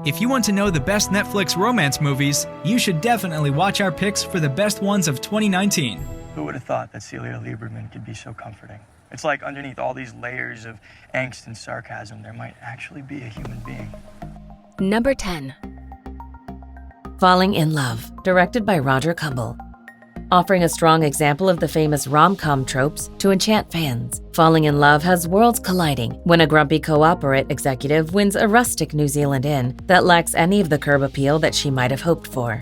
If you want to know the best Netflix romance movies, you should definitely watch our picks for the best ones of 2019. Who would have thought that Celia Lieberman could be so comforting? It's like underneath all these layers of angst and sarcasm, there might actually be a human being. Number 10. Falling in Love, directed by Roger Kumble. Offering a strong example of the famous rom-com tropes to enchant fans, Falling in Love has worlds colliding when a grumpy co-operate executive wins a rustic New Zealand inn that lacks any of the curb appeal that she might have hoped for.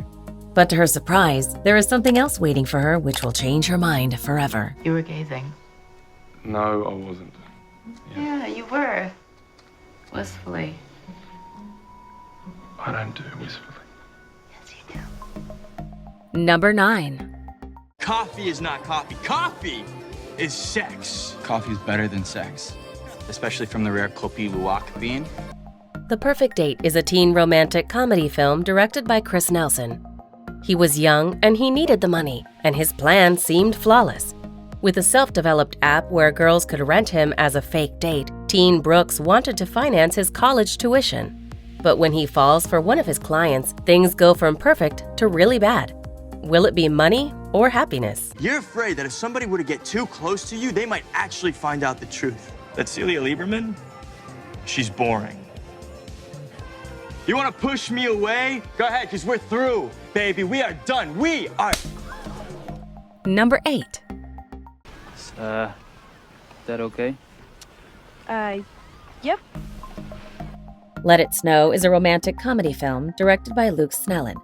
But to her surprise, there is something else waiting for her which will change her mind forever. You were gazing. No, I wasn't. Yeah, you were. Wistfully. I don't do wistfully. Yes, you do. Number 9. Coffee is not coffee. Coffee is sex. Coffee is better than sex, especially from the rare Kopi Luwak bean. The Perfect Date is a teen romantic comedy film directed by Chris Nelson. He was young and he needed the money, and his plan seemed flawless. With a self-developed app where girls could rent him as a fake date, teen Brooks wanted to finance his college tuition. But when he falls for one of his clients, things go from perfect to really bad. Will it be money or happiness? You're afraid that if somebody were to get too close to you, they might actually find out the truth. That Celia Lieberman, she's boring. You want to push me away? Go ahead, because we're through, baby. We are done. We are... Number 8. Is that okay? Yep. Let It Snow is a romantic comedy film directed by Luke Snellen.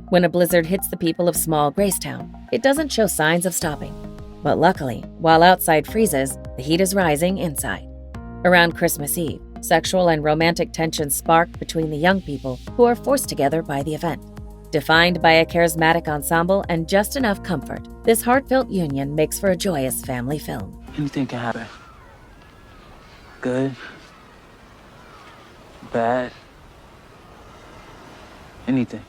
When a blizzard hits the people of small Gracetown, it doesn't show signs of stopping. But luckily, while outside freezes, the heat is rising inside. Around Christmas Eve, sexual and romantic tensions spark between the young people who are forced together by the event. Defined by a charismatic ensemble and just enough comfort, this heartfelt union makes for a joyous family film. Anything can happen. Good. Bad. Anything.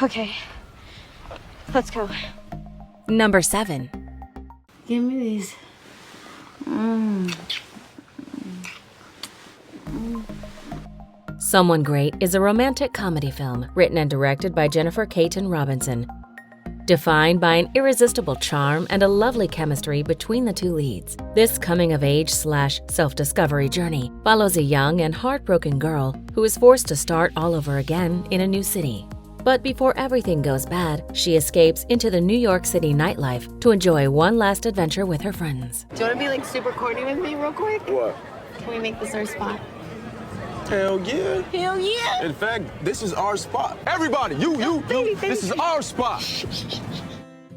Okay. Let's go. Number 7. Give me these. Someone Great is a romantic comedy film written and directed by Jennifer Caton Robinson. Defined by an irresistible charm and a lovely chemistry between the two leads, this coming-of-age/self-discovery journey follows a young and heartbroken girl who is forced to start all over again in a new city. But before everything goes bad, she escapes into the New York City nightlife to enjoy one last adventure with her friends. Do you want to be like super corny with me real quick? What? Can we make this our spot? Hell yeah. Hell yeah! In fact, this is our spot. Everybody, you. This is our spot.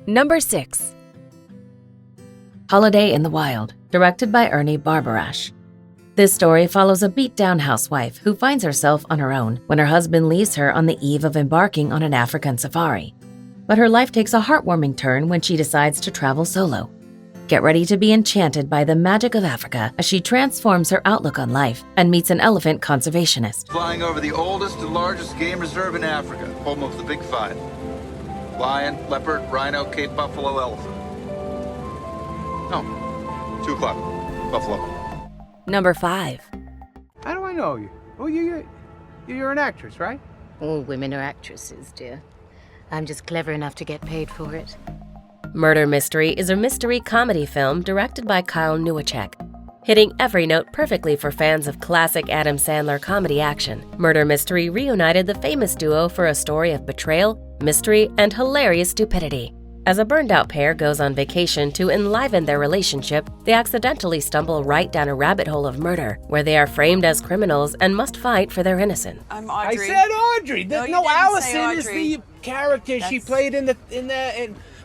Number 6. Holiday in the Wild, directed by Ernie Barbarash. This story follows a beat-down housewife who finds herself on her own when her husband leaves her on the eve of embarking on an African safari. But her life takes a heartwarming turn when she decides to travel solo. Get ready to be enchanted by the magic of Africa as she transforms her outlook on life and meets an elephant conservationist. Flying over the oldest and largest game reserve in Africa, home of the Big Five. Lion, leopard, rhino, Cape buffalo, elephant. No, 2 o'clock, buffalo. Number 5. How do I know you? Oh, you're an actress, right? All women are actresses, dear. I'm just clever enough to get paid for it. Murder Mystery is a mystery comedy film directed by Kyle Newacek. Hitting every note perfectly for fans of classic Adam Sandler comedy action, Murder Mystery reunited the famous duo for a story of betrayal, mystery, and hilarious stupidity. As a burned-out pair goes on vacation to enliven their relationship, they accidentally stumble right down a rabbit hole of murder, where they are framed as criminals and must fight for their innocence. I'm Audrey. I said Audrey. No, Allison is the character she played in the.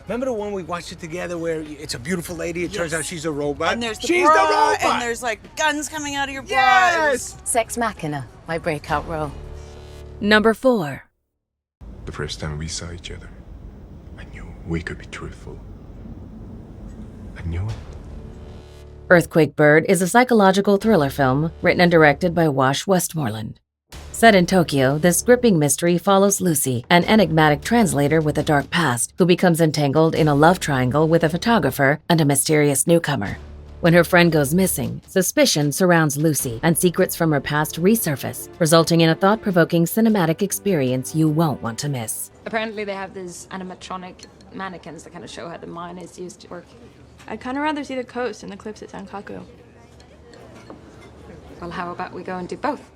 Remember the one we watched it together where it's a beautiful lady? It turns out she's a robot. And there's the she's bra, the robot. and there's like guns coming out of your bra. Yes. Sex Machina, my breakout role. Number 4. The first time we saw each other, I knew we could be truthful. I knew it. Earthquake Bird is a psychological thriller film written and directed by Wash Westmoreland. Set in Tokyo, this gripping mystery follows Lucy, an enigmatic translator with a dark past, who becomes entangled in a love triangle with a photographer and a mysterious newcomer. When her friend goes missing, suspicion surrounds Lucy and secrets from her past resurface, resulting in a thought-provoking cinematic experience you won't want to miss. Apparently they have these animatronic mannequins that kind of show how the mine is used to work. I'd kind of rather see the coast and the cliffs at Sankaku. Well, how about we go and do both?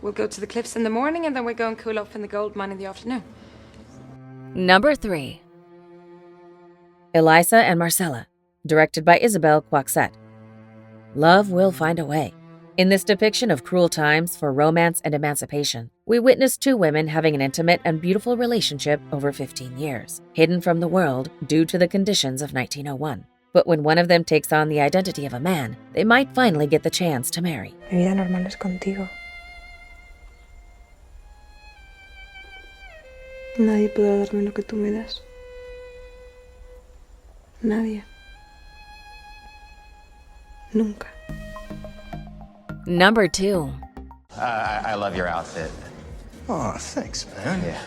We'll go to the cliffs in the morning and then we go and cool off in the gold mine in the afternoon. Number 3. Elisa and Marcela, directed by Isabel Quaxet. Love will find a way. In this depiction of cruel times for romance and emancipation, we witness two women having an intimate and beautiful relationship over 15 years, hidden from the world due to the conditions of 1901. But when one of them takes on the identity of a man, they might finally get the chance to marry. Mi vida normal es contigo. Nadie podrá darme lo que tú me das. Nadie. Nunca. Number 2. I love your outfit. Oh, thanks, man. Yeah.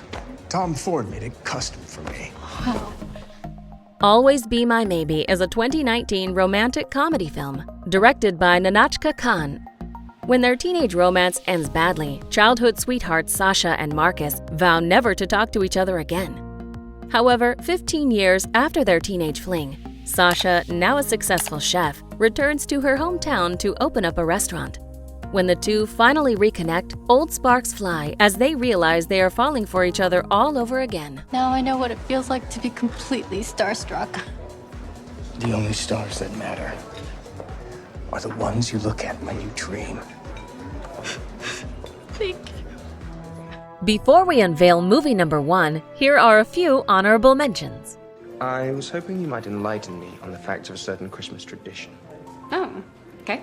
Tom Ford made it custom for me. Always Be My Maybe is a 2019 romantic comedy film directed by Nanachka Khan. When their teenage romance ends badly, childhood sweethearts Sasha and Marcus vow never to talk to each other again. However, 15 years after their teenage fling, Sasha, now a successful chef, returns to her hometown to open up a restaurant. When the two finally reconnect, old sparks fly as they realize they are falling for each other all over again. Now I know what it feels like to be completely starstruck. The only stars that matter are the ones you look at when you dream. Thank you. Before we unveil movie number 1, here are a few honorable mentions. I was hoping you might enlighten me on the facts of a certain Christmas tradition. Oh, okay.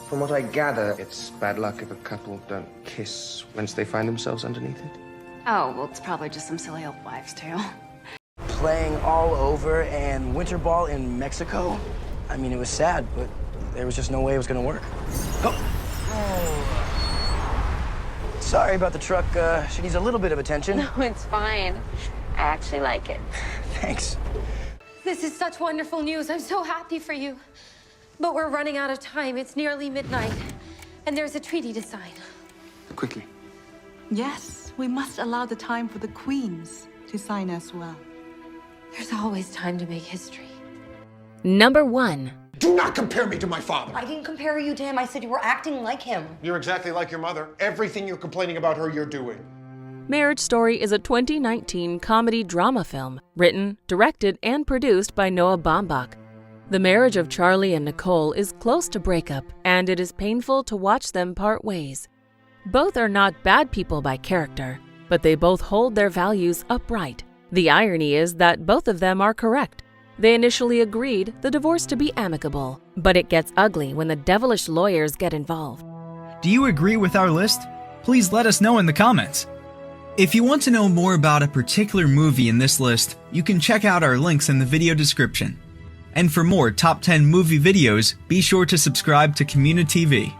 From what I gather, it's bad luck if a couple don't kiss once they find themselves underneath it. Oh, well, it's probably just some silly old wives' tale. Playing all over and winter ball in Mexico. I mean, it was sad, but there was just no way it was gonna work. Oh. Sorry about the truck. She needs a little bit of attention. No, it's fine. I actually like it. Thanks. This is such wonderful news. I'm so happy for you. But we're running out of time. It's nearly midnight, and there's a treaty to sign. Quickly. Yes, we must allow the time for the queens to sign as well. There's always time to make history. Number 1. Do not compare me to my father. I didn't compare you to him. I said you were acting like him. You're exactly like your mother. Everything you're complaining about her, you're doing. Marriage Story is a 2019 comedy drama film written, directed, and produced by Noah Baumbach. The marriage of Charlie and Nicole is close to breakup, and it is painful to watch them part ways. Both are not bad people by character, but they both hold their values upright. The irony is that both of them are correct. They initially agreed the divorce to be amicable, but it gets ugly when the devilish lawyers get involved. Do you agree with our list? Please let us know in the comments. If you want to know more about a particular movie in this list, you can check out our links in the video description. And for more top 10 movie videos, be sure to subscribe to communiTV.